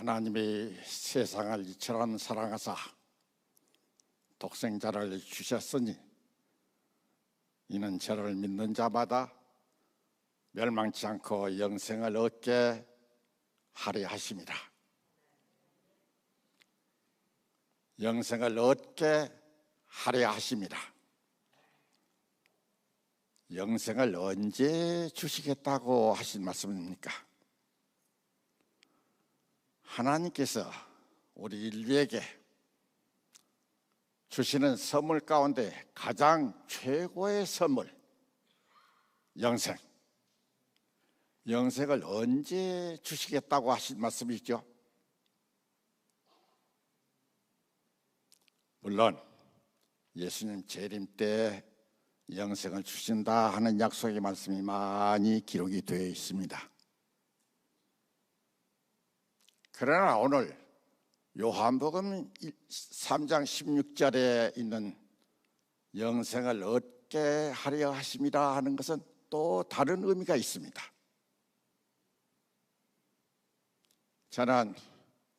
하나님이 세상을 이처럼 사랑하사 독생자를 주셨으니 이는 저를 믿는 자마다 멸망치 않고 영생을 얻게 하려 하심이라. 영생을 얻게 하려 하심이라. 영생을 언제 주시겠다고 하신 말씀입니까? 하나님께서 우리 인류에게 주시는 선물 가운데 가장 최고의 선물, 영생을 언제 주시겠다고 하신 말씀이죠? 물론 예수님 재림 때 영생을 주신다 하는 약속의 말씀이 많이 기록이 되어 있습니다. 그러나 오늘 요한복음 3장 16절에 있는 영생을 얻게 하려 하심이라 하는 것은 또 다른 의미가 있습니다. 저는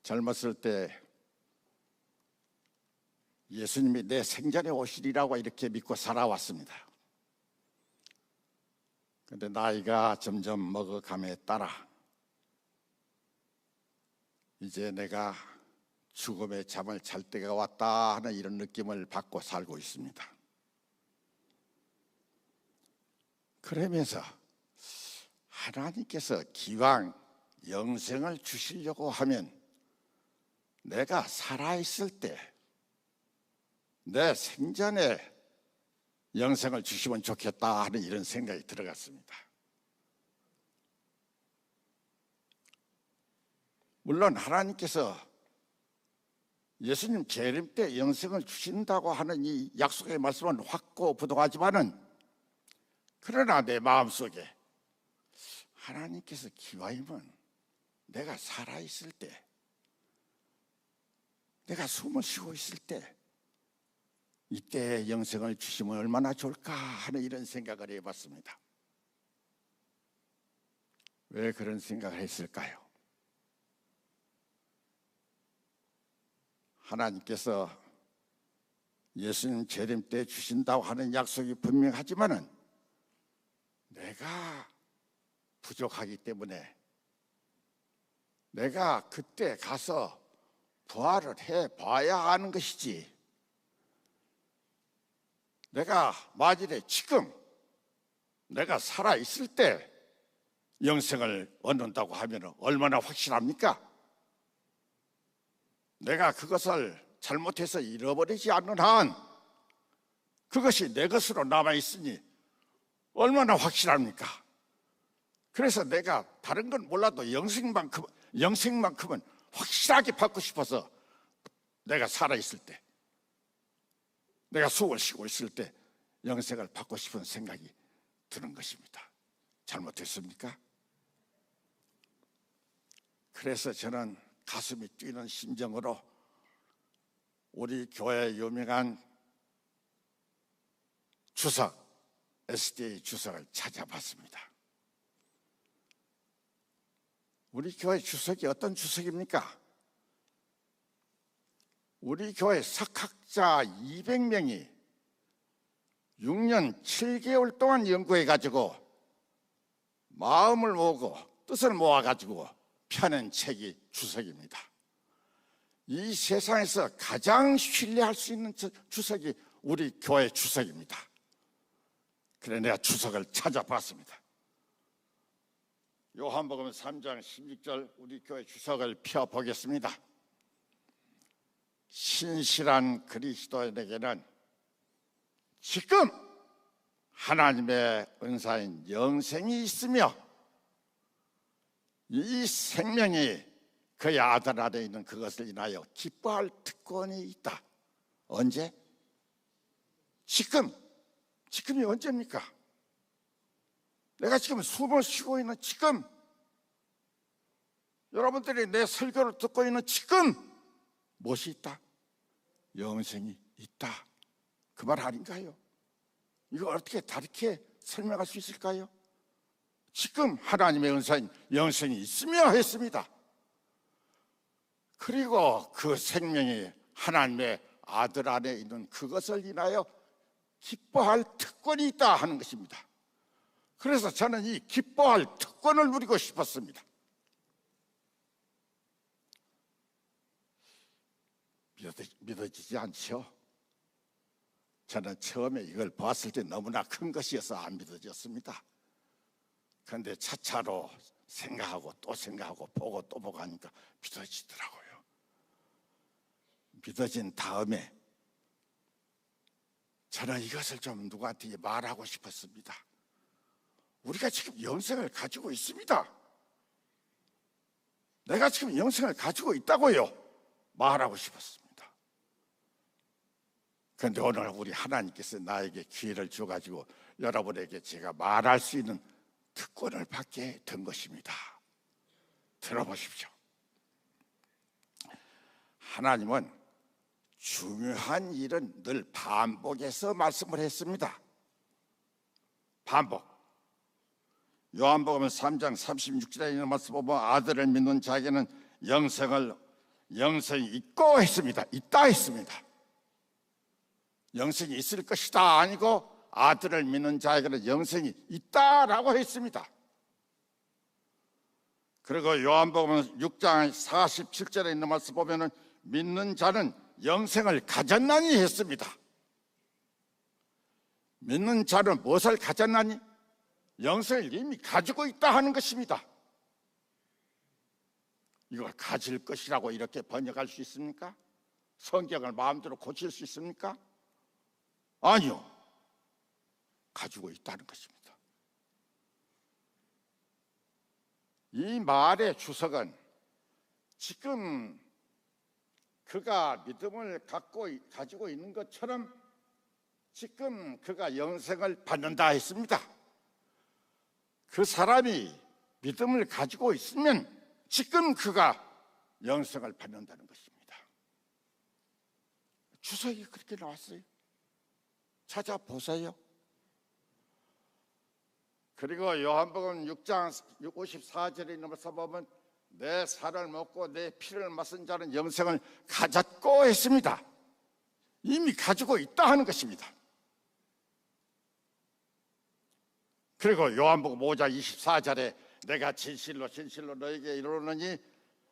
젊었을 때 예수님이 내 생전에 오시리라고 이렇게 믿고 살아왔습니다. 그런데 나이가 점점 먹어감에 따라 이제 내가 죽음의 잠을 잘 때가 왔다 하는 이런 느낌을 받고 살고 있습니다. 그러면서 하나님께서 기왕 영생을 주시려고 하면 내가 살아있을 때 내 생전에 영생을 주시면 좋겠다 하는 이런 생각이 들어갔습니다. 물론 하나님께서 예수님 재림 때 영생을 주신다고 하는 이 약속의 말씀은 확고부동하지만은 그러나 내 마음속에 하나님께서 기와이면 내가 살아있을 때, 내가 숨을 쉬고 있을 때 이때 영생을 주시면 얼마나 좋을까 하는 이런 생각을 해봤습니다. 왜 그런 생각을 했을까요? 하나님께서 예수님 재림 때 주신다고 하는 약속이 분명하지만은 내가 부족하기 때문에 내가 그때 가서 부활을 해봐야 하는 것이지, 내가 만일에 지금 내가 살아있을 때 영생을 얻는다고 하면 얼마나 확실합니까? 내가 그것을 잘못해서 잃어버리지 않는 한 그것이 내 것으로 남아있으니 얼마나 확실합니까? 그래서 내가 다른 건 몰라도 영생만큼은 확실하게 받고 싶어서 내가 살아있을 때, 내가 숨을 쉬고 있을 때 영생을 받고 싶은 생각이 드는 것입니다. 잘못했습니까? 그래서 저는 가슴이 뛰는 심정으로 우리 교회 유명한 주석, SDA 주석을 찾아봤습니다. 우리 교회 주석이 어떤 주석입니까? 우리 교회 석학자 200명이 6년 7개월 동안 연구해가지고 마음을 모으고 뜻을 모아가지고 펴낸 책이 주석입니다. 이 세상에서 가장 신뢰할 수 있는 주석이 우리 교회 주석입니다. 그래 내가 주석을 찾아봤습니다. 요한복음 3장 16절 우리 교회 주석을 펴보겠습니다. 신실한 그리스도인에게는 지금 하나님의 은사인 영생이 있으며 이 생명이 그의 아들 안에 있는 그것을 인하여 기뻐할 특권이 있다. 언제? 지금이 언제입니까? 내가 지금 숨을 쉬고 있는 지금, 여러분들이 내 설교를 듣고 있는 지금 무엇이 있다? 영생이 있다. 그 말 아닌가요? 이거 어떻게 다르게 설명할 수 있을까요? 지금 하나님의 은사인 영생이 있으며 했습니다. 그리고 그 생명이 하나님의 아들 안에 있는 그것을 인하여 기뻐할 특권이 있다 하는 것입니다. 그래서 저는 이 기뻐할 특권을 누리고 싶었습니다. 믿어지지 않죠? 저는 처음에 이걸 봤을 때 너무나 큰 것이어서 안 믿어졌습니다. 그런데 차차로 생각하고 또 생각하고 보고 또 보고 하니까 믿어지더라고요. 믿어진 다음에 저는 이것을 좀 누구한테 말하고 싶었습니다. 우리가 지금 영생을 가지고 있습니다. 내가 지금 영생을 가지고 있다고요. 말하고 싶었습니다. 그런데 오늘 우리 하나님께서 나에게 기회를 줘가지고 여러분에게 제가 말할 수 있는 특권을 받게 된 것입니다. 들어보십시오. 하나님은 중요한 일은 늘 반복해서 말씀을 했습니다. 반복. 요한복음 3장 36절에 있는 말씀 보면 아들을 믿는 자에게는 영생이 있고 했습니다. 있다 했습니다. 영생이 있을 것이다 아니고 아들을 믿는 자에게는 영생이 있다라고 했습니다. 그리고 요한복음 6장 47절에 있는 말씀 보면은 믿는 자는 영생을 가졌나니 했습니다. 믿는 자는 무엇을 가졌나니? 영생을 이미 가지고 있다 하는 것입니다. 이걸 가질 것이라고 이렇게 번역할 수 있습니까? 성경을 마음대로 고칠 수 있습니까? 아니요. 가지고 있다는 것입니다. 이 말의 주석은 지금 그가 믿음을 가지고 있는 것처럼 지금 그가 영생을 받는다 했습니다. 그 사람이 믿음을 가지고 있으면 지금 그가 영생을 받는다는 것입니다. 주석이 그렇게 나왔어요. 찾아보세요. 그리고 요한복음 6장 54절에 있는 것을 보면 내 살을 먹고 내 피를 마신 자는 영생을 가졌고 했습니다. 이미 가지고 있다 하는 것입니다. 그리고 요한복음 5장 24절에 내가 진실로 진실로 너에게 이르노니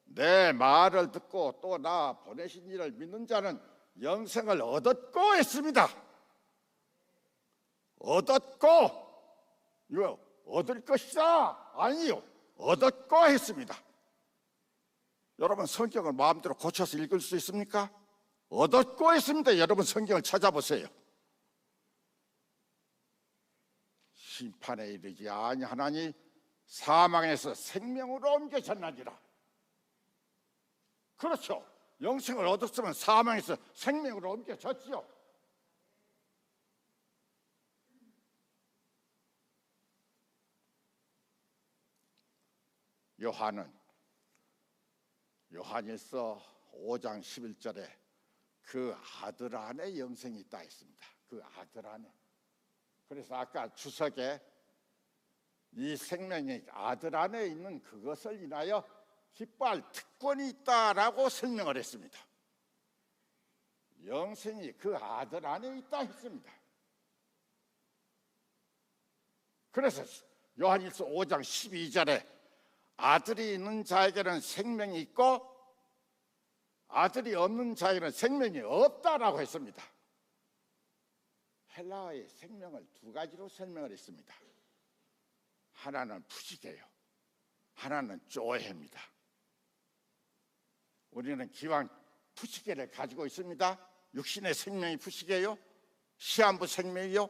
내 말을 듣고 또 나 보내신 이를 믿는 자는 영생을 얻었고 했습니다. 얻었고, 이거 얻을 것이다 아니요, 얻었고 했습니다. 여러분 성경을 마음대로 고쳐서 읽을 수 있습니까? 얻었고 했습니다. 여러분 성경을 찾아보세요. 심판에 이르지 아니하나니 사망에서 생명으로 옮겨졌나니라. 그렇죠. 영생을 얻었으면 사망에서 생명으로 옮겨졌지요. 요한일서 5장 11절에 그 아들 안에 영생이 있다 했습니다. 그 아들 안에. 그래서 아까 주석에 이 생명이 아들 안에 있는 그것을 인하여 기뻐할 특권이 있다라고 설명을 했습니다. 영생이 그 아들 안에 있다 했습니다. 그래서 요한일서 5장 12절에 아들이 있는 자에게는 생명이 있고 아들이 없는 자에게는 생명이 없다라고 했습니다. 헬라어의 생명을 두 가지로 설명을 했습니다. 하나는 푸시게요, 하나는 조해입니다. 우리는 기왕 푸시게를 가지고 있습니다. 육신의 생명이 푸시게요, 시한부 생명이요.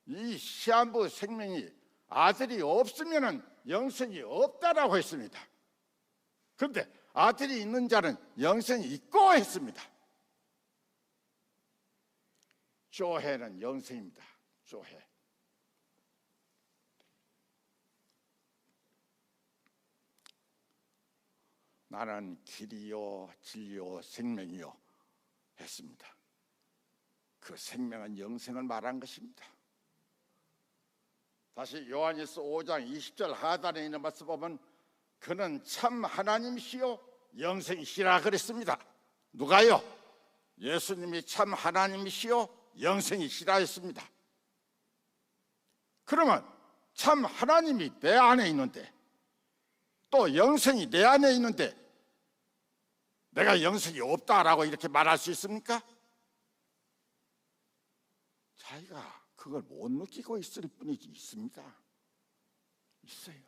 이 시한부 생명이 아들이 없으면 영생이 없다라고 했습니다. 그런데 아들이 있는 자는 영생이 있고 했습니다. 조해는 영생입니다. 조해. 나는 길이요 진리요 생명이요 했습니다. 그 생명은 영생을 말한 것입니다. 다시 요한일서 5장 20절 하단에 있는 말씀 보면 그는 참 하나님이시요 영생이시라 그랬습니다. 누가요? 예수님이 참 하나님이시요 영생이시라 했습니다. 그러면 참 하나님이 내 안에 있는데 또 영생이 내 안에 있는데 내가 영생이 없다라고 이렇게 말할 수 있습니까? 자기가 그걸 못 느끼고 있을 뿐이지 있습니다. 있어요.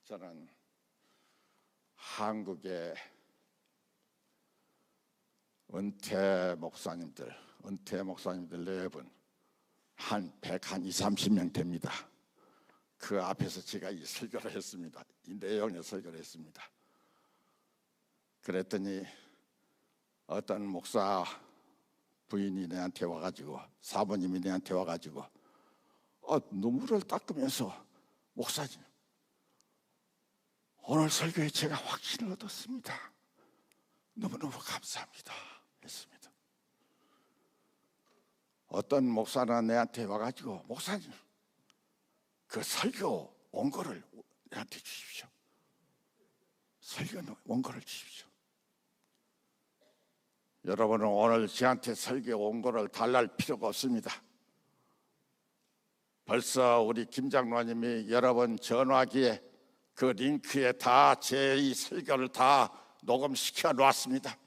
저는 한국의 은퇴 목사님들 4분 한 120-30명 됩니다. 그 앞에서 제가 이 설교를 했습니다. 이 내용의 설교를 했습니다. 그랬더니 어떤 목사 부인이 내한테 와가지고 사모님이 내한테 와가지고 눈물을 닦으면서 목사님 오늘 설교에 제가 확신을 얻었습니다. 너무너무 감사합니다 했습니다. 어떤 목사는 내한테 와가지고 목사님 그 설교 원고를 내한테 주십시오. 설교 원고를 주십시오. 여러분은 오늘 저한테 설교 원고를 달랄 필요가 없습니다. 벌써 우리 김 장로님이 여러분 전화기에 그 링크에 다 제 이 설교를 다 녹음시켜 놓았습니다.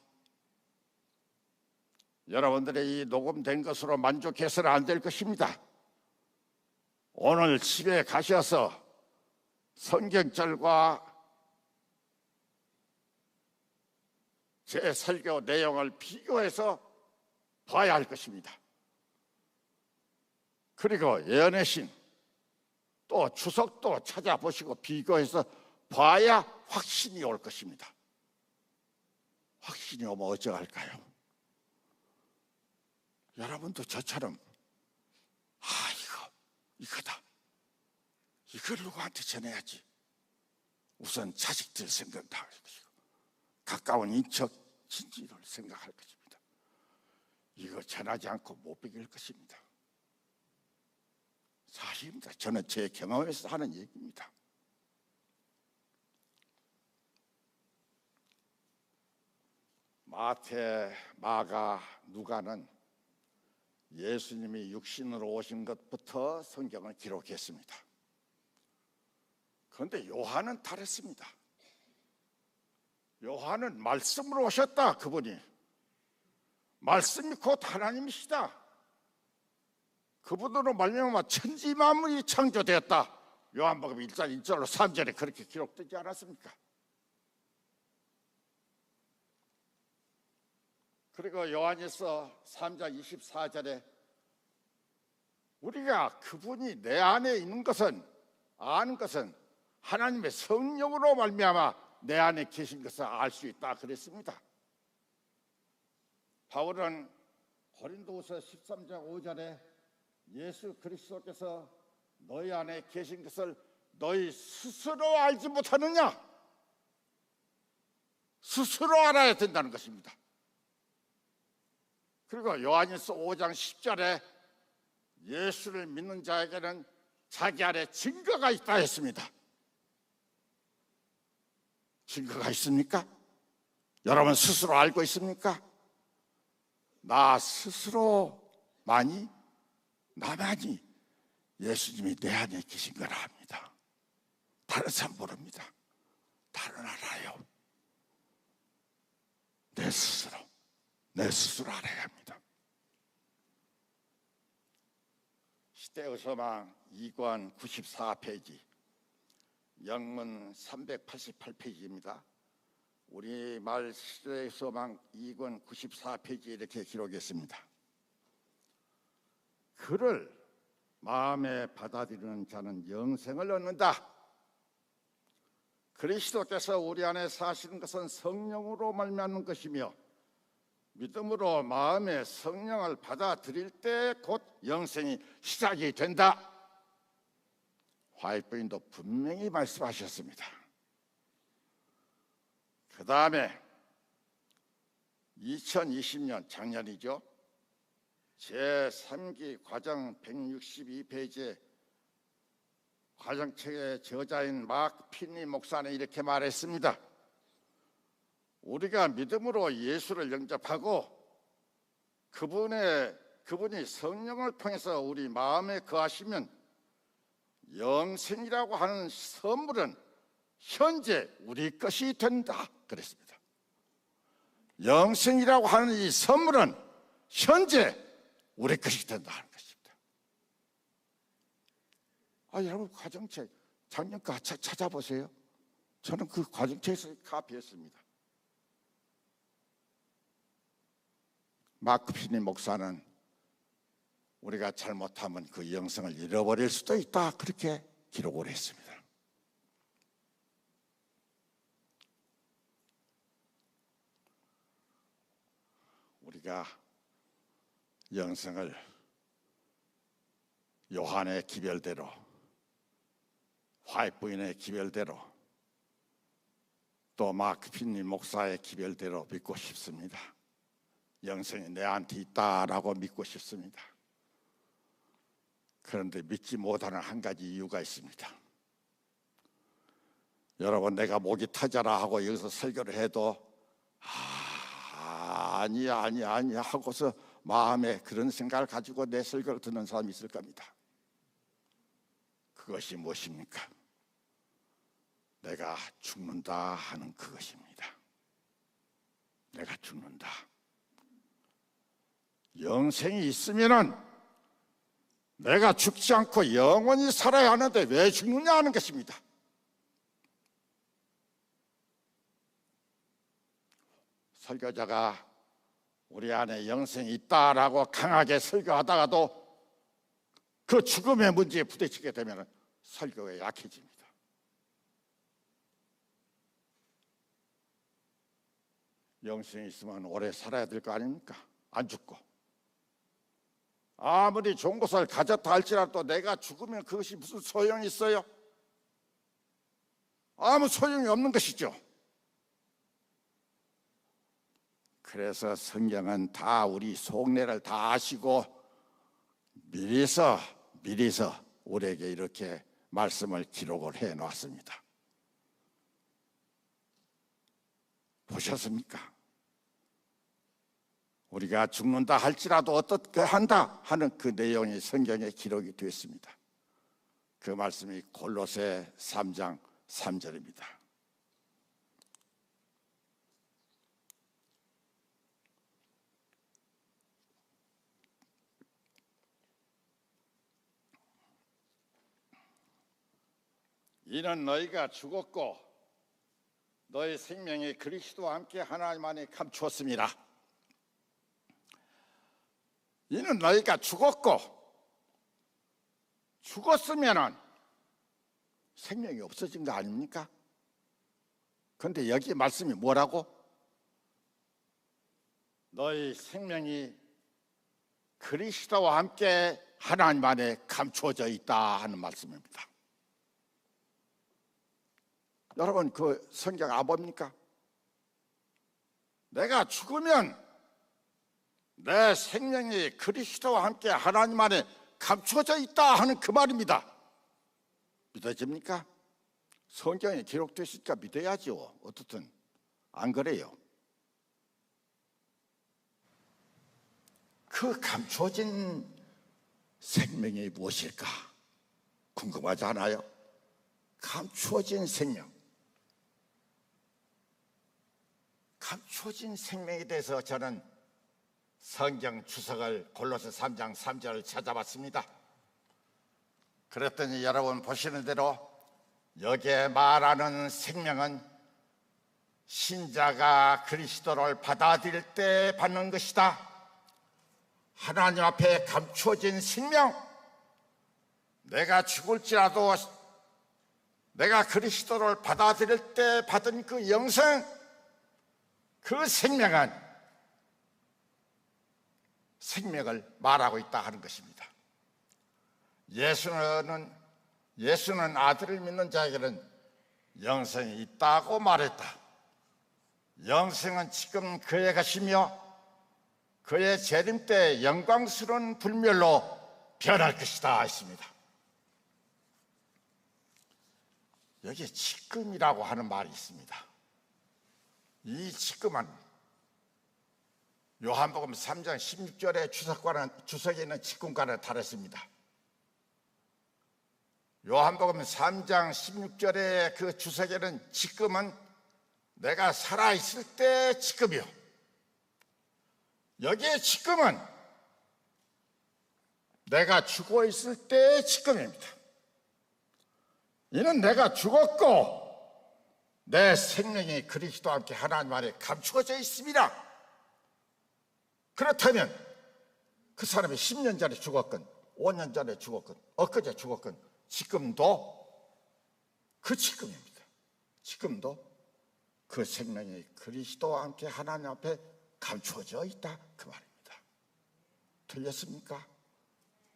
여러분들의 이 녹음된 것으로 만족해서는 안 될 것입니다. 오늘 집에 가셔서 성경절과 제 설교 내용을 비교해서 봐야 할 것입니다. 그리고 예언의 신 또 주석도 찾아보시고 비교해서 봐야 확신이 올 것입니다. 확신이 오면 어쩌할까요? 여러분도 저처럼 이거다. 이걸 누구한테 전해야지. 우선 자식들 생각다 할 것이고 가까운 인척 친지를 생각할 것입니다. 이거 전하지 않고 못 비길 것입니다. 사실입니다. 저는 제 경험에서 하는 얘기입니다. 마태, 마가, 누가는 예수님이 육신으로 오신 것부터 성경을 기록했습니다. 그런데 요한은 다르습니다. 요한은 말씀으로 오셨다. 그분이 말씀이 곧 하나님이시다. 그분으로 말미암아 천지 만물이 창조되었다. 요한복음 1장 1절로 3절에 그렇게 기록되지 않았습니까? 그리고 요한일서 3장 24절에 우리가 그분이 내 안에 있는 것은 아는 것은 하나님의 성령으로 말미암아 내 안에 계신 것을 알 수 있다 그랬습니다. 바울은 고린도후서 13장 5절에 예수 그리스도께서 너희 안에 계신 것을 너희 스스로 알지 못하느냐? 스스로 알아야 된다는 것입니다. 그리고 요한일서 5장 10절에 예수를 믿는 자에게는 자기 안에 증거가 있다 했습니다. 증거가 있습니까? 여러분 스스로 알고 있습니까? 나 스스로만이 나만이 예수님이 내 안에 계신 걸 압니다. 다른 사람 모릅니다. 다른 알아요. 내 스스로 알아야 합니다. 시대의 소망 2권 94페이지 영문 388페이지입니다. 우리말 시대의 소망 2권 94페이지에 이렇게 기록했습니다. 그를 마음에 받아들이는 자는 영생을 얻는다. 그리스도께서 우리 안에 사시는 것은 성령으로 말미암는 것이며 믿음으로 마음에 성령을 받아들일 때 곧 영생이 시작이 된다. 화이트 부인도 분명히 말씀하셨습니다. 그 다음에 2020년 작년이죠. 제3기 과정 162페이지에 가정책의 저자인 마크 피니 목사는 이렇게 말했습니다. 우리가 믿음으로 예수를 영접하고 그분이 성령을 통해서 우리 마음에 거하시면 영생이라고 하는 선물은 현재 우리 것이 된다 그랬습니다. 영생이라고 하는 이 선물은 현재 우리 것이 된다 하는 것입니다. 여러분 가정책 작년 거 찾아보세요. 저는 그 가정책에서 카피했습니다. 마크 피니 목사는 우리가 잘못하면 그 영성을 잃어버릴 수도 있다 그렇게 기록을 했습니다. 우리가 영성을 요한의 기별대로, 화이트 부인의 기별대로, 또 마크 피니 목사의 기별대로 믿고 싶습니다. 영성이 내한테 있다라고 믿고 싶습니다. 그런데 믿지 못하는 한 가지 이유가 있습니다. 여러분, 내가 목이 타자라 하고 여기서 설교를 해도 아니야 하고서 마음에 그런 생각을 가지고 내 설교를 듣는 사람이 있을 겁니다. 그것이 무엇입니까? 내가 죽는다 하는 그것입니다. 내가 죽는다. 영생이 있으면은 내가 죽지 않고 영원히 살아야 하는데 왜 죽느냐 하는 것입니다. 설교자가 우리 안에 영생이 있다라고 강하게 설교하다가도 그 죽음의 문제에 부딪히게 되면 설교가 약해집니다. 영생이 있으면 오래 살아야 될 거 아닙니까? 안 죽고. 아무리 좋은 것을 가졌다 할지라도 내가 죽으면 그것이 무슨 소용이 있어요? 아무 소용이 없는 것이죠. 그래서 성경은 다 우리 속내를 다 아시고 미리서 우리에게 이렇게 말씀을 기록을 해 놨습니다. 보셨습니까? 우리가 죽는다 할지라도 어떻게 한다 하는 그 내용이 성경에 기록이 되어 있습니다. 그 말씀이 골로새 3장 3절입니다. 이는 너희가 죽었고 너희 생명이 그리스도와 함께 하나님 안에 감추었습니다. 이는 너희가 죽었으면 생명이 없어진 거 아닙니까? 그런데 여기 말씀이 뭐라고? 너희 생명이 그리스도와 함께 하나님 안에 감추어져 있다 하는 말씀입니다. 여러분 그 성경 안 봅니까? 내가 죽으면 내 생명이 그리스도와 함께 하나님 안에 감추어져 있다 하는 그 말입니다. 믿어집니까? 성경에 기록되어 있으니까 믿어야죠. 어떻든 안 그래요. 그 감추어진 생명이 무엇일까? 궁금하지 않아요? 감추어진 생명. 감추어진 생명에 대해서 저는 성경 주석을 골로새 3장 3절을 찾아봤습니다. 그랬더니 여러분 보시는 대로 여기에 말하는 생명은 신자가 그리스도를 받아들일 때 받는 것이다. 하나님 앞에 감추어진 생명, 내가 죽을지라도 내가 그리스도를 받아들일 때 받은 그 영생, 그 생명은 생명을 말하고 있다 하는 것입니다. 예수는 아들을 믿는 자에게는 영생이 있다고 말했다. 영생은 지금 그의 것이며 그의 재림 때 영광스러운 불멸로 변할 것이다 했습니다. 여기에 지금이라고 하는 말이 있습니다. 이 지금은 요한복음 3장 16절의 주석에 있는 지금과는 다릅니다. 요한복음 3장 16절의 그 주석에는 지금은 내가 살아있을 때 지금이요. 여기에 지금은 내가 죽어있을 때 지금입니다. 이는 내가 죽었고 내 생명이 그리스도와 함께 하나님 안에 감추어져 있습니다. 그렇다면 그 사람이 10년 전에 죽었건 5년 전에 죽었건 엊그제 죽었건 지금도 그 지금입니다. 지금도 그 생명이 그리스도와 함께 하나님 앞에 감추어져 있다 그 말입니다. 틀렸습니까?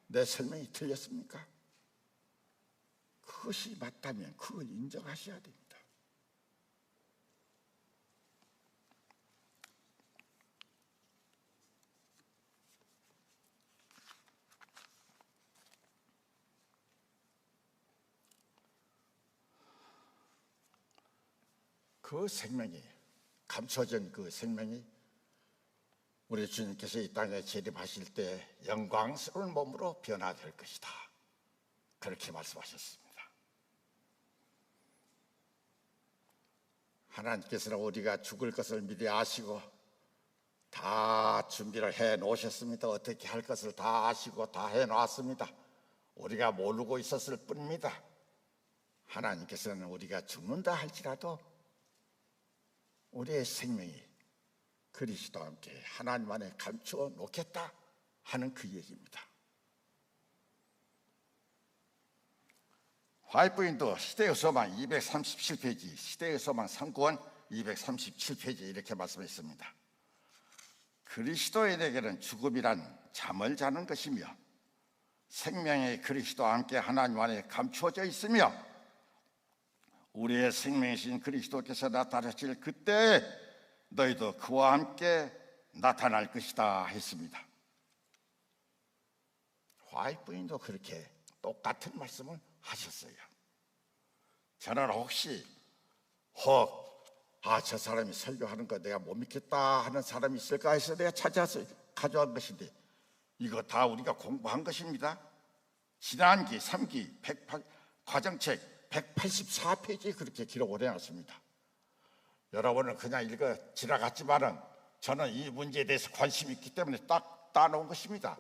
내 설명이 틀렸습니까? 그것이 맞다면 그걸 인정하셔야 됩니다. 그 생명이, 감춰진 그 생명이 우리 주님께서 이 땅에 재림하실 때 영광스러운 몸으로 변화될 것이다. 그렇게 말씀하셨습니다. 하나님께서는 우리가 죽을 것을 미리 아시고 다 준비를 해 놓으셨습니다. 어떻게 할 것을 다 아시고 다 해 놨습니다. 우리가 모르고 있었을 뿐입니다. 하나님께서는 우리가 죽는다 할지라도 우리의 생명이 그리스도와 함께 하나님 안에 감추어 놓겠다 하는 그 얘기입니다. 화이트보인도 시대의 소망 237페이지, 시대의 소망 3구원 237페이지 이렇게 말씀했습니다. 그리스도인에게는 죽음이란 잠을 자는 것이며 생명이 그리스도와 함께 하나님 안에 감추어져 있으며 우리의 생명이신 그리스도께서 나타나실 그때 너희도 그와 함께 나타날 것이다 했습니다. 화이트보인도 그렇게 똑같은 말씀을 하셨어요. 저는 혹시 저 사람이 설교하는 거 내가 못 믿겠다 하는 사람이 있을까 해서 내가 찾아서 가져온 것인데 이거 다 우리가 공부한 것입니다. 지난기 3기 과정책 184페이지에 그렇게 기록을 해놨습니다. 여러분은 그냥 읽어 지나갔지만은 저는 이 문제에 대해서 관심이 있기 때문에 딱 따놓은 것입니다.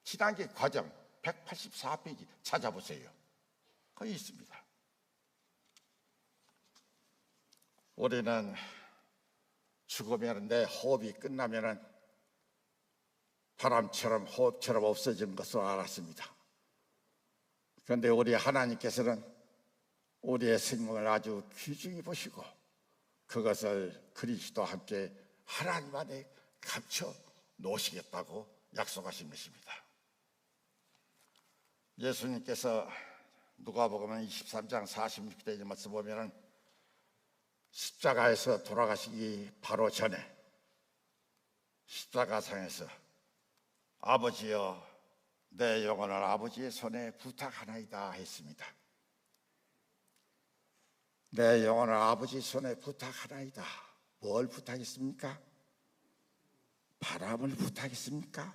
지난기 과정 184페이지 찾아보세요. 거기 있습니다. 우리는 죽으면 내 호흡이 끝나면은 바람처럼 호흡처럼 없어지는 것을 알았습니다. 그런데 우리 하나님께서는 우리의 생명을 아주 귀중히 보시고 그것을 그리스도와 함께 하나님 안에 감춰 놓으시겠다고 약속하신 것입니다. 예수님께서 누가복음 23장 46절에 말씀 보면은 십자가에서 돌아가시기 바로 전에 십자가상에서 아버지여 내 영혼을 아버지의 손에 부탁하나이다 했습니다. 내 영혼을 아버지 손에 부탁하나이다. 뭘 부탁했습니까? 바람을 부탁했습니까?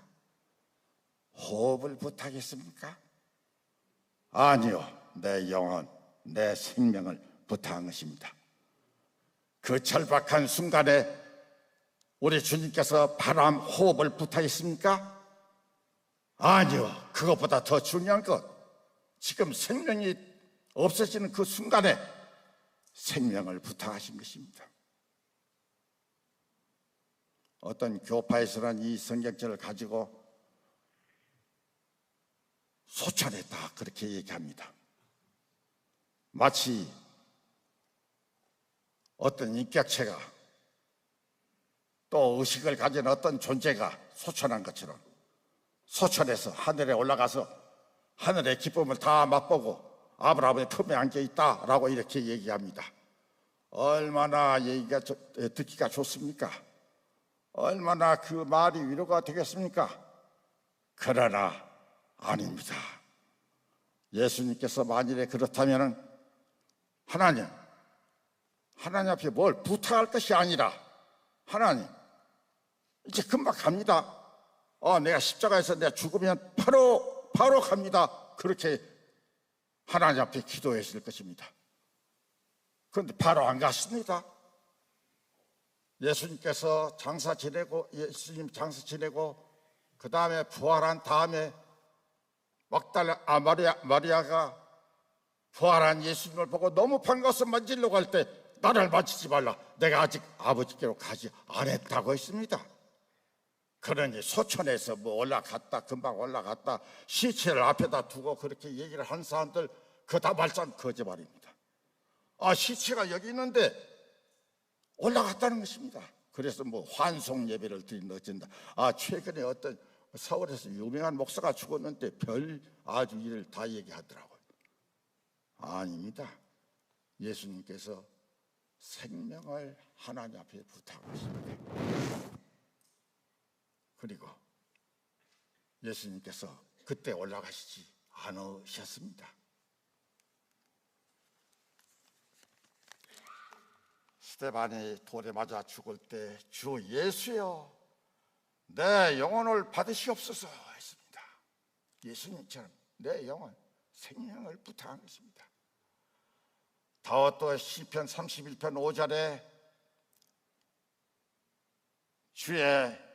호흡을 부탁했습니까? 아니요, 내 영혼, 내 생명을 부탁한 것입니다. 그 절박한 순간에 우리 주님께서 바람, 호흡을 부탁했습니까? 아니요, 그것보다 더 중요한 것, 지금 생명이 없어지는 그 순간에 생명을 부탁하신 것입니다. 어떤 교파에서는 이 성경절을 가지고 소천했다 그렇게 얘기합니다. 마치 어떤 인격체가 또 의식을 가진 어떤 존재가 소천한 것처럼 소천해서 하늘에 올라가서 하늘의 기쁨을 다 맛보고 아브라함의 품에 안겨있다라고 이렇게 얘기합니다. 얼마나 얘기가 듣기가 좋습니까? 얼마나 그 말이 위로가 되겠습니까? 그러나 아닙니다. 예수님께서 만일에 그렇다면 하나님 앞에 뭘 부탁할 것이 아니라 하나님 이제 금방 갑니다. 내가 십자가에서 내가 죽으면 바로 갑니다. 그렇게 하나님 앞에 기도했을 것입니다. 그런데 바로 안 갔습니다. 예수님께서 장사 지내고 그 다음에 부활한 다음에 마리아가 부활한 예수님을 보고 너무 반가워서 만지려고 할 때 나를 만지지 말라, 내가 아직 아버지께로 가지 않았다고 했습니다. 그러니 소천에서 금방 올라갔다 시체를 앞에다 두고 그렇게 얘기를 한 사람들 그거 다 말씀 거짓말입니다. 시체가 여기 있는데 올라갔다는 것입니다. 그래서 환송 예배를 드린다. 최근에 어떤 서울에서 유명한 목사가 죽었는데 별 아주 일을 다 얘기하더라고요. 아닙니다. 예수님께서 생명을 하나님 앞에 부탁하십니다. 그리고 예수님께서 그때 올라가시지 않으셨습니다. 스데반이 돌에 맞아 죽을 때 주 예수여 내 영혼을 받으시옵소서 했습니다. 예수님처럼 내 영혼 생명을 부탁한 것입니다. 다윗도 시편 31편 5절에 주의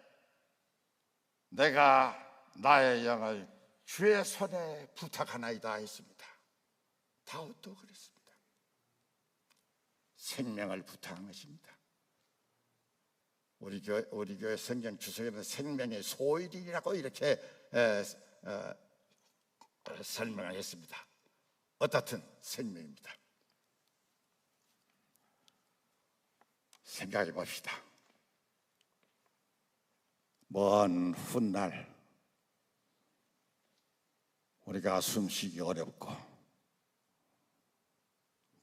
내가 나의 영을 주의 손에 부탁하나이다 했습니다. 다윗도 그랬습니다. 생명을 부탁한 것입니다. 우리 교회 성경 주석에는 생명의 소일이라고 이렇게 설명을 했습니다. 어떻든 생명입니다. 생각해 봅시다. 먼 훗날 우리가 숨쉬기 어렵고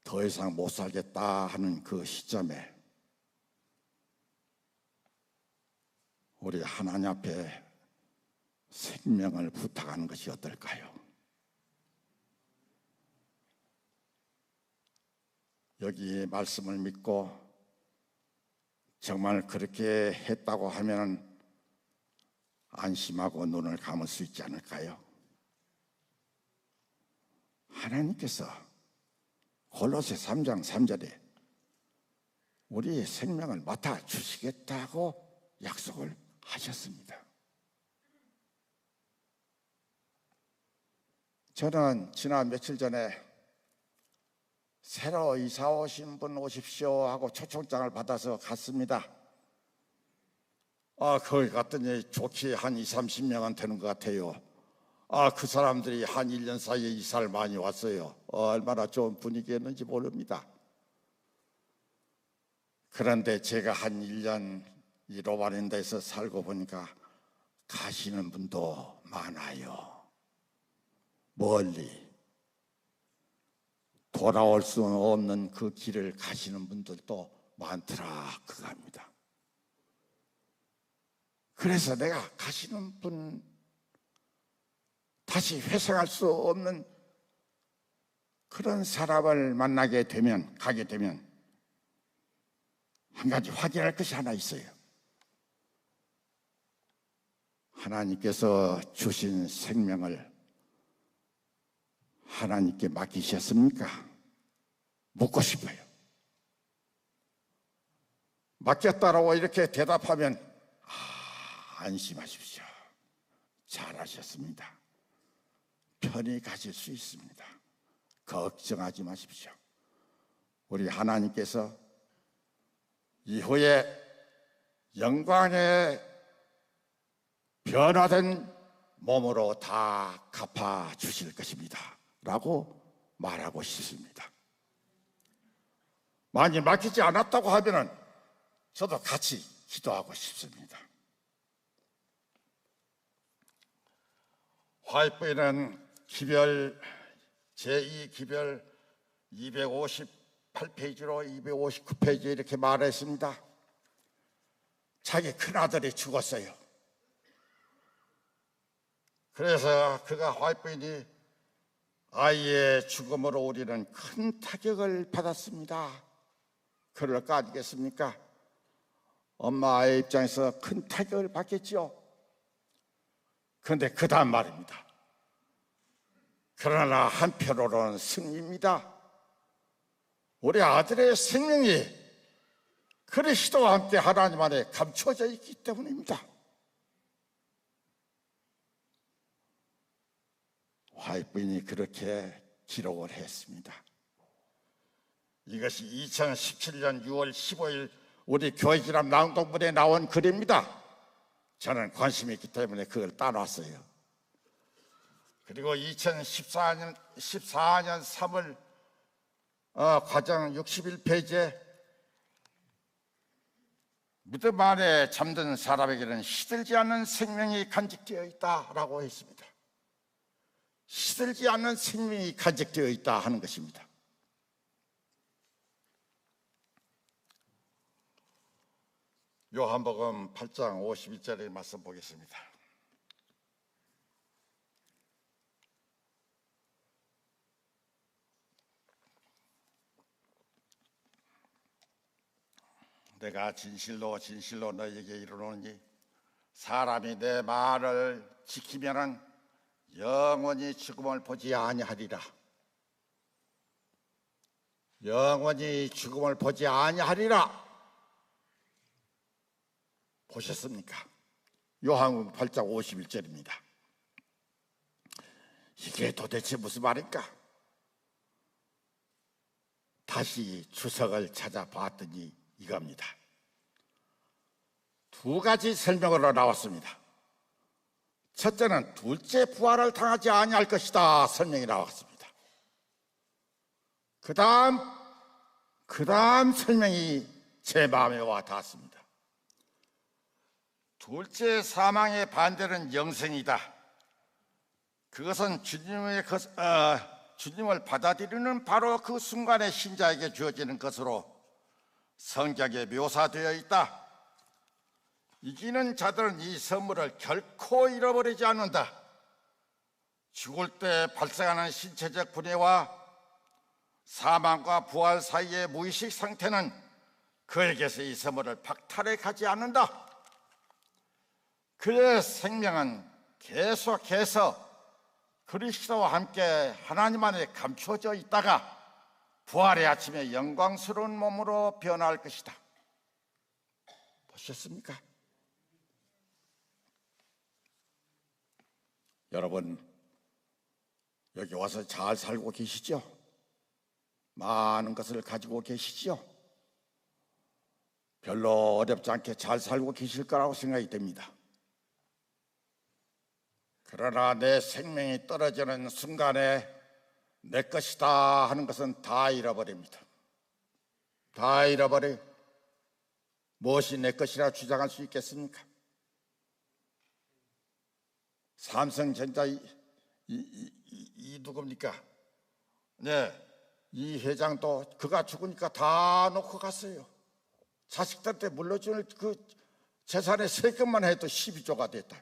더 이상 못 살겠다 하는 그 시점에 우리 하나님 앞에 생명을 부탁하는 것이 어떨까요? 여기 말씀을 믿고 정말 그렇게 했다고 하면 안심하고 눈을 감을 수 있지 않을까요? 하나님께서 골로새 3장 3절에 우리의 생명을 맡아 주시겠다고 약속을 하셨습니다. 저는 지난 며칠 전에 새로 이사 오신 분 오십시오 하고 초청장을 받아서 갔습니다. 거기 갔더니 좋게 한 20-30명은 되는 것 같아요. 그 사람들이 한 1년 사이에 이사를 많이 왔어요. 얼마나 좋은 분위기였는지 모릅니다. 그런데 제가 한 1년 이 로바렌다에서 살고 보니까 가시는 분도 많아요. 멀리 돌아올 수 없는 그 길을 가시는 분들도 많더라 그겁니다. 그래서 내가 가시는 분 다시 회생할 수 없는 그런 사람을 가게 되면 한 가지 확인할 것이 하나 있어요. 하나님께서 주신 생명을 하나님께 맡기셨습니까? 묻고 싶어요. 맡겼다라고 이렇게 대답하면 안심하십시오. 잘하셨습니다. 편히 가실 수 있습니다. 걱정하지 마십시오. 우리 하나님께서 이후에 영광의 변화된 몸으로 다 갚아 주실 것입니다 라고 말하고 싶습니다. 만약 맡기지 않았다고 하면 저도 같이 기도하고 싶습니다. 화이트보이는 기별 제2기별 258페이지로 259페이지에 이렇게 말했습니다. 자기 큰아들이 죽었어요. 그래서 그가 화이트보이니 아이의 죽음으로 우리는 큰 타격을 받았습니다. 그럴 거 아니겠습니까? 엄마 아이의 입장에서 큰 타격을 받겠죠. 그런데 그 다음 말입니다. 그러나 한편으로는 승리입니다. 우리 아들의 생명이 그리스도와 함께 하나님 안에 감춰져 있기 때문입니다. 화이트인이 그렇게 기록을 했습니다. 이것이 2017년 6월 15일 우리 교회 지납 낭독문에 나온 글입니다. 저는 관심이 있기 때문에 그걸 따놨어요. 그리고 2014년 3월 과정 61페이지에 믿음 안에 잠든 사람에게는 시들지 않는 생명이 간직되어 있다라고 했습니다. 시들지 않는 생명이 간직되어 있다 하는 것입니다. 요한복음 8장 52절의 말씀 보겠습니다. 내가 진실로 진실로 너희에게 이르노니 사람이 내 말을 지키면은 영원히 죽음을 보지 아니하리라. 영원히 죽음을 보지 아니하리라. 보셨습니까? 요한복음 8장 51절입니다. 이게 도대체 무슨 말일까? 다시 주석을 찾아봤더니 이겁니다. 두 가지 설명으로 나왔습니다. 첫째는 둘째 부활을 당하지 아니할 것이다 설명이 나왔습니다. 그 다음 설명이 제 마음에 와 닿았습니다. 둘째 사망의 반대는 영생이다. 그것은 주님을 받아들이는 바로 그 순간에 신자에게 주어지는 것으로 성경에 묘사되어 있다. 이기는 자들은 이 선물을 결코 잃어버리지 않는다. 죽을 때 발생하는 신체적 분해와 사망과 부활 사이의 무의식 상태는 그에게서 이 선물을 박탈해 가지 않는다. 그의 생명은 계속해서 그리스도와 함께 하나님 안에 감추어져 있다가 부활의 아침에 영광스러운 몸으로 변화할 것이다. 보셨습니까? 여러분, 여기 와서 잘 살고 계시죠? 많은 것을 가지고 계시죠? 별로 어렵지 않게 잘 살고 계실 거라고 생각이 됩니다. 그러나 내 생명이 떨어지는 순간에 내 것이다 하는 것은 다 잃어버립니다. 다 잃어버려. 무엇이 내 것이라 주장할 수 있겠습니까? 삼성전자 이 누굽니까? 네, 이 회장도 그가 죽으니까 다 놓고 갔어요. 자식들한테 물려줄 그 재산의 세금만 해도 12조가 됐다.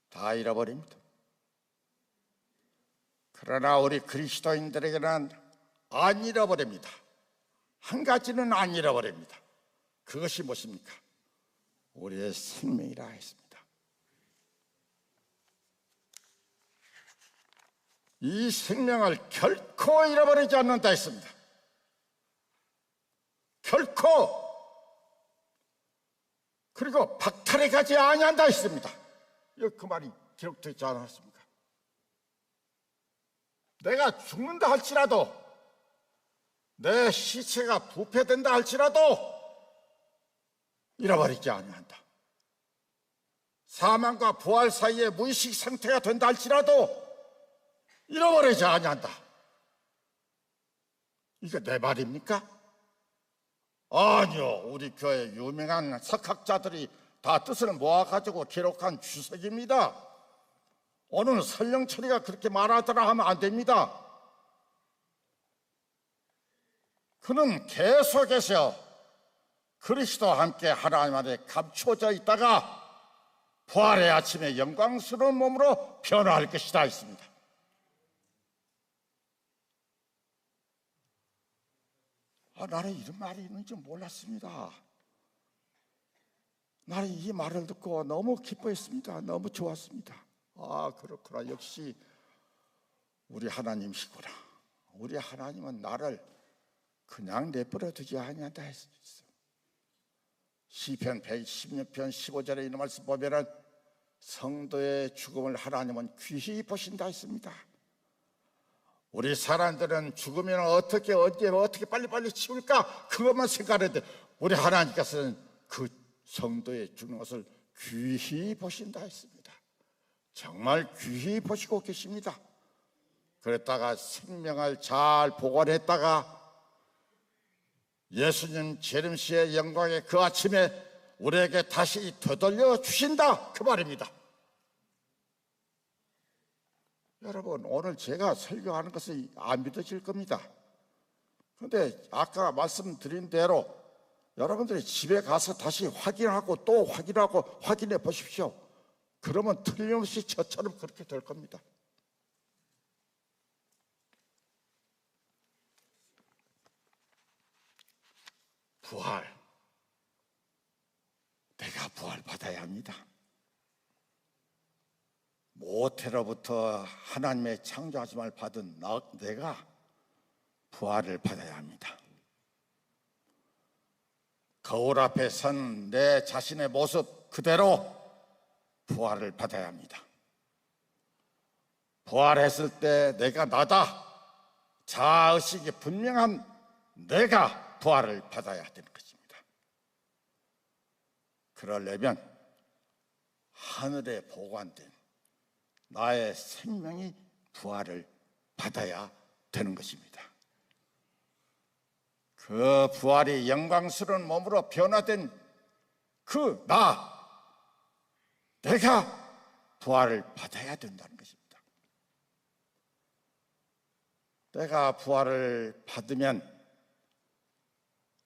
다 잃어버립니다. 그러나 우리 그리스도인들에게는 안 잃어버립니다. 한 가지는 안 잃어버립니다. 그것이 무엇입니까? 우리의 생명이라 했습니다. 이 생명을 결코 잃어버리지 않는다 했습니다. 결코. 그리고 박탈해 가지 아니한다 했습니다. 그 말이 기록되어 있지 않았습니까? 내가 죽는다 할지라도, 내 시체가 부패된다 할지라도 잃어버리지 아니한다. 사망과 부활 사이에 무의식 상태가 된다 할지라도 잃어버리지 아니한다. 이게 내 말입니까? 아니요, 우리 교회 유명한 석학자들이 다 뜻을 모아가지고 기록한 주석입니다. 오늘 설령철이가 그렇게 말하더라 하면 안 됩니다. 그는 계속해서 그리스도와 함께 하나님 안에 감추어져 있다가 부활의 아침에 영광스러운 몸으로 변화할 것이다 했습니다. 나는 이런 말이 있는 줄 몰랐습니다. 나는 이 말을 듣고 너무 기뻐했습니다. 너무 좋았습니다. 그렇구나. 역시 우리 하나님이시구나. 우리 하나님은 나를 그냥 내버려 두지 아니한다 했어. 시편 116편 15절에 이런 말씀 보면은 성도의 죽음을 하나님은 귀히 보신다 했습니다. 우리 사람들은 죽으면 어떻게 언제 어떻게 빨리빨리 치울까 그것만 생각하는데 우리 하나님께서는 그 성도의 죽는 것을 귀히 보신다 했습니다. 정말 귀히 보시고 계십니다. 그랬다가 생명을 잘 보관했다가 예수님 재림시의 영광에 그 아침에 우리에게 다시 되돌려 주신다 그 말입니다. 여러분, 오늘 제가 설교하는 것이 안 믿어질 겁니다. 그런데 아까 말씀드린 대로 여러분들이 집에 가서 다시 확인하고 또 확인하고 확인해 보십시오. 그러면 틀림없이 저처럼 그렇게 될 겁니다. 부활, 내가 부활받아야 합니다. 모태로부터 하나님의 창조하심을 받은 내가 부활을 받아야 합니다. 거울 앞에 선 내 자신의 모습 그대로 부활을 받아야 합니다. 부활했을 때 내가 나다, 자아의식이 분명한 내가 부활을 받아야 되는 것입니다. 그러려면 하늘에 보관된 나의 생명이 부활을 받아야 되는 것입니다. 그 부활이 영광스러운 몸으로 변화된 그 내가 부활을 받아야 된다는 것입니다. 내가 부활을 받으면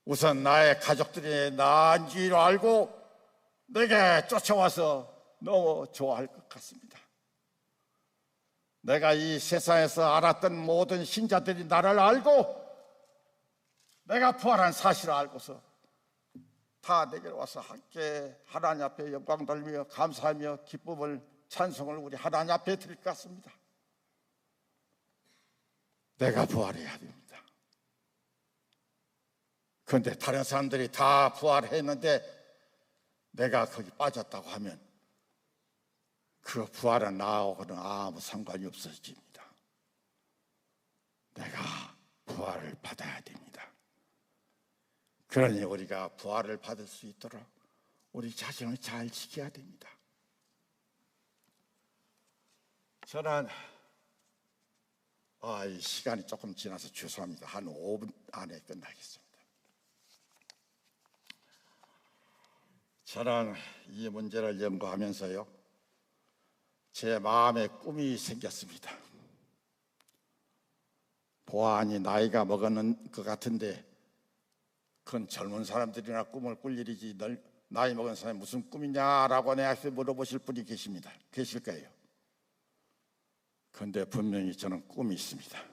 우선 나의 가족들이 나인 줄 알고 내게 쫓아와서 너무 좋아할 것 같습니다. 내가 이 세상에서 알았던 모든 신자들이 나를 알고 내가 부활한 사실을 알고서 다 내게 와서 함께 하나님 앞에 영광 돌리며 감사하며 기쁨을 찬송을 우리 하나님 앞에 드릴 것 같습니다. 내가 부활해야 됩니다. 그런데 다른 사람들이 다 부활했는데 내가 거기 빠졌다고 하면 그 부활은 나하고는 아무 상관이 없어집니다. 내가 부활을 받아야 됩니다. 그러니 우리가 부활을 받을 수 있도록 우리 자신을 잘 지켜야 됩니다. 저는 이 시간이 조금 지나서 죄송합니다. 한 5분 안에 끝나겠습니다. 저는 이 문제를 연구하면서요, 제 마음에 꿈이 생겼습니다. 보아하니 나이가 먹었는 것 같은데 그건 젊은 사람들이나 꿈을 꿀 일이지 나이 먹은 사람이 무슨 꿈이냐라고 내한테 물어보실 분이 계실 거예요. 그런데 분명히 저는 꿈이 있습니다.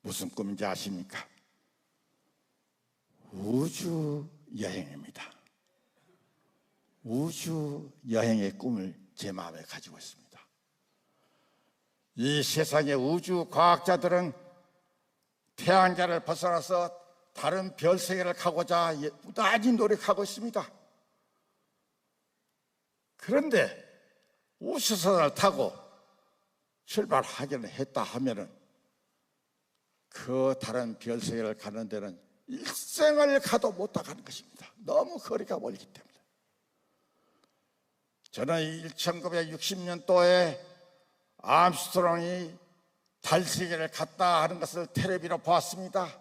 무슨 꿈인지 아십니까? 우주 여행입니다. 우주 여행의 꿈을 제 마음에 가지고 있습니다. 이 세상의 우주 과학자들은 태양계를 벗어나서 다른 별 세계를 가고자 무단히 노력하고 있습니다. 그런데 우주선을 타고 출발하기는 했다 하면은 그 다른 별 세계를 가는 데는 일생을 가도 못 가는 것입니다. 너무 거리가 멀기 때문에. 저는 1960년도에 암스트롱이 달 세계를 갔다 하는 것을 텔레비로 보았습니다.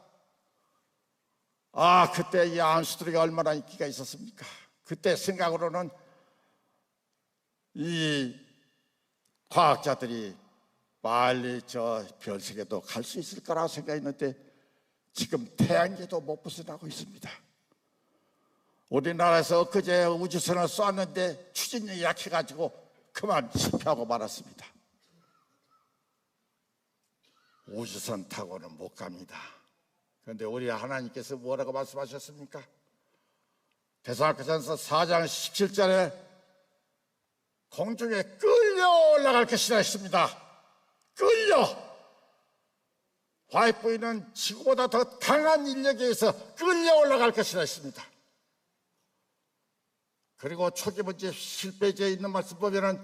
그때 이 암스트롱이 얼마나 인기가 있었습니까? 그때 생각으로는 이 과학자들이 빨리 저 별세계도 갈 수 있을 거라고 생각했는데 지금 태양계도 못 벗어나고 있습니다. 우리나라에서 엊그제 우주선을 쏘았는데 추진력이 약해가지고 그만 실패하고 말았습니다. 우주선 타고는 못 갑니다. 그런데 우리 하나님께서 뭐라고 말씀하셨습니까? 데살로니가전서 4장 17절에 공중에 끌려 올라갈 것이라 했습니다. 끌려! 화이트보이는 지구보다 더 강한 인력에 의해서 끌려 올라갈 것이라 했습니다. 그리고 초기 문제 실패지에 있는 말씀 보면은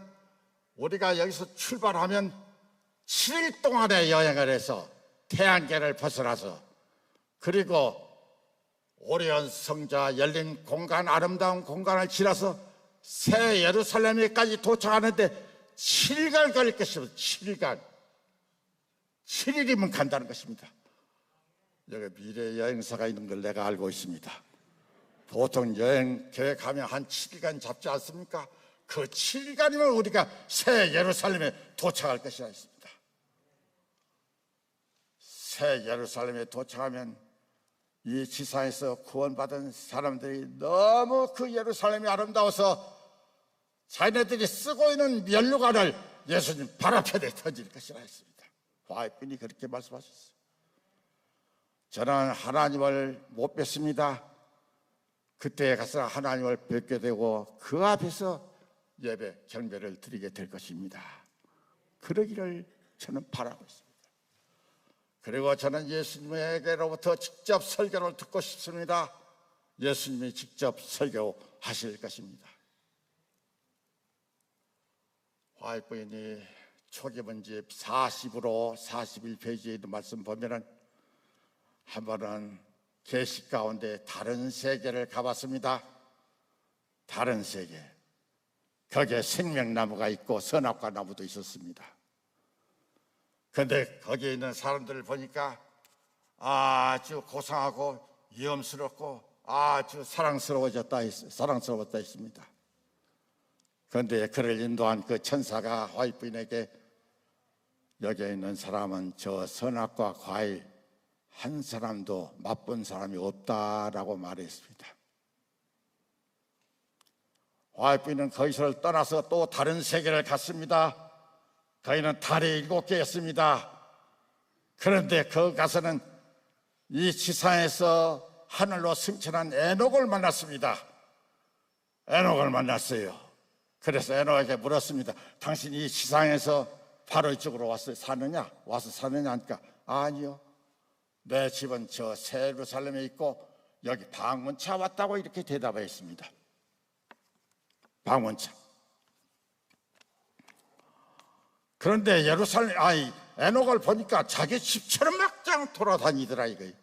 우리가 여기서 출발하면 7일 동안의 여행을 해서 태양계를 벗어나서 그리고 오리온 성자 열린 공간, 아름다운 공간을 지나서 새 예루살렘에까지 도착하는데 7일간 걸릴 것입니다. 7일간. 7일이면 간다는 것입니다. 여기 미래 여행사가 있는 걸 내가 알고 있습니다. 보통 여행 계획하면 한 7일간 잡지 않습니까? 그 7일간이면 우리가 새 예루살렘에 도착할 것이라 했습니다. 새 예루살렘에 도착하면 이 지상에서 구원받은 사람들이 너무 그 예루살렘이 아름다워서 자기네들이 쓰고 있는 면류관을 예수님 발 앞에 던질 것이라 했습니다. 화이트분이 그렇게 말씀하셨어요. 저는 하나님을 못 뵀습니다. 그때 가서 하나님을 뵙게 되고 그 앞에서 예배 경배를 드리게 될 것입니다. 그러기를 저는 바라고 있습니다. 그리고 저는 예수님에게로부터 직접 설교를 듣고 싶습니다. 예수님이 직접 설교하실 것입니다. 화이트분이 초기 문집 40으로 41페이지에 있는 말씀 보면은 한 번은 계시 가운데 다른 세계를 가봤습니다. 다른 세계. 거기에 생명나무가 있고 선악과 나무도 있었습니다. 그런데 거기에 있는 사람들을 보니까 아주 고상하고 위험스럽고 아주 사랑스러웠다 했습니다. 그런데 그를 인도한 그 천사가 화이트분에게 여기에 있는 사람은 저 선악과 과일 한 사람도 맛본 사람이 없다라고 말했습니다. 화이트분은 거기서 떠나서 또 다른 세계를 갔습니다. 거기는 달이 7개였습니다. 그런데 거기 가서는 이 지상에서 하늘로 승천한 에녹을 만났습니다. 에녹을 만났어요. 그래서 에녹에게 물었습니다. 당신이 이 지상에서 바로 이쪽으로 와서 사느냐 하니까 아니요. 내 집은 저 새 예루살렘에 있고 여기 방문차 왔다고 이렇게 대답했습니다. 방문차. 그런데 에녹을 보니까 자기 집처럼 막장 돌아다니더라 이거예요.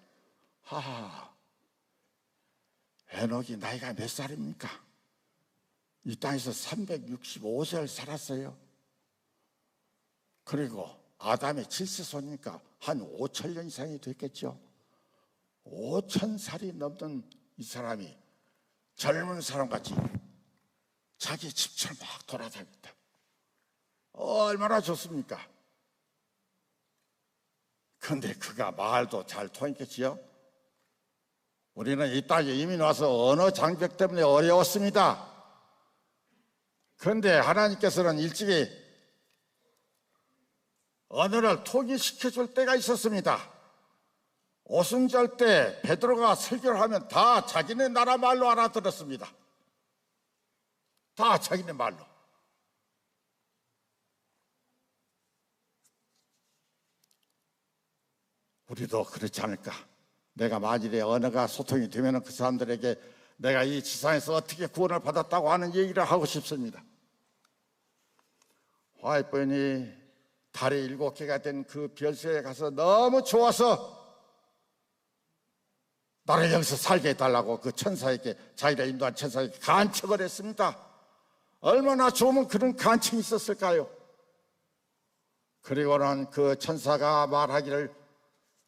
에녹이 나이가 몇 살입니까? 이 땅에서 365세를 살았어요. 그리고 아담의 7세손이니까 한 5,000년 이상이 됐겠죠. 5,000살이 넘는 이 사람이 젊은 사람같이 자기 집처럼 막 돌아다녔다. 얼마나 좋습니까? 그런데 그가 말도 잘 통했겠지요. 우리는 이 땅에 이민 와서 언어 장벽 때문에 어려웠습니다. 그런데 하나님께서는 일찍이 언어를 통일시켜 줄 때가 있었습니다. 오순절 때 베드로가 설교를 하면 다 자기네 나라 말로 알아들었습니다. 다 자기네 말로. 우리도 그렇지 않을까? 내가 만일에 언어가 소통이 되면 그 사람들에게 내가 이 지상에서 어떻게 구원을 받았다고 하는 얘기를 하고 싶습니다. 화이트분이 달이 7개가 된 그 별세에 가서 너무 좋아서 나를 여기서 살게 해달라고 그 천사에게, 자기가 인도한 천사에게 간청을 했습니다. 얼마나 좋으면 그런 간청이 있었을까요? 그리고는 그 천사가 말하기를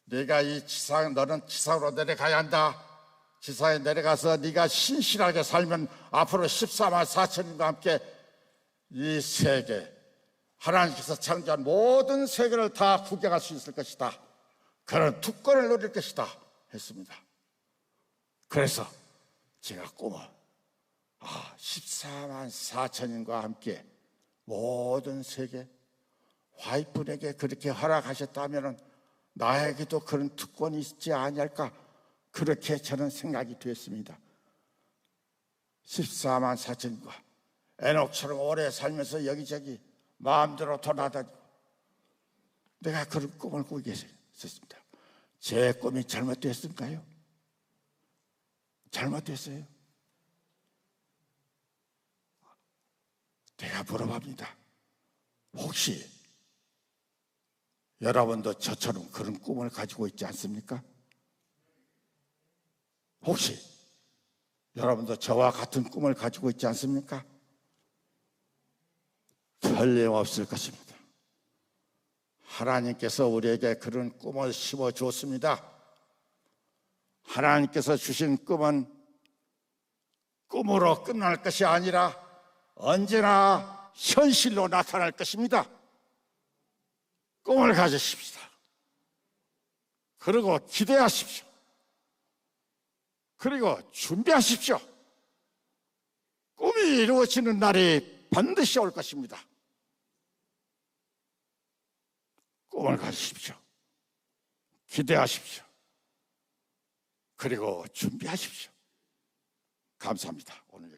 네가 너는 지상으로 내려가야 한다. 지상에 내려가서 네가 신실하게 살면 앞으로 14만 4천인과 함께 이 세계, 하나님께서 창조한 모든 세계를 다 구경할 수 있을 것이다. 그런 특권을 누릴 것이다 했습니다. 그래서 제가 꿈을 14만 4천인과 함께 모든 세계, 화이트분에게 그렇게 허락하셨다면 나에게도 그런 특권이 있지 아니할까, 그렇게 저는 생각이 됐습니다. 14만 4천과 에녹처럼 오래 살면서 여기저기 마음대로 돌아다니고 내가 그런 꿈을 꾸게 있었습니다. 제 꿈이 잘못됐을까요? 잘못됐어요? 내가 물어봅니다. 혹시 여러분도 저처럼 그런 꿈을 가지고 있지 않습니까? 혹시 여러분도 저와 같은 꿈을 가지고 있지 않습니까? 틀림없을 것입니다. 하나님께서 우리에게 그런 꿈을 심어주었습니다. 하나님께서 주신 꿈은 꿈으로 끝날 것이 아니라 언제나 현실로 나타날 것입니다. 꿈을 가지십시다. 그리고 기대하십시오. 그리고 준비하십시오. 꿈이 이루어지는 날이 반드시 올 것입니다. 꿈을 가지십시오. 기대하십시오. 그리고 준비하십시오. 감사합니다. 오늘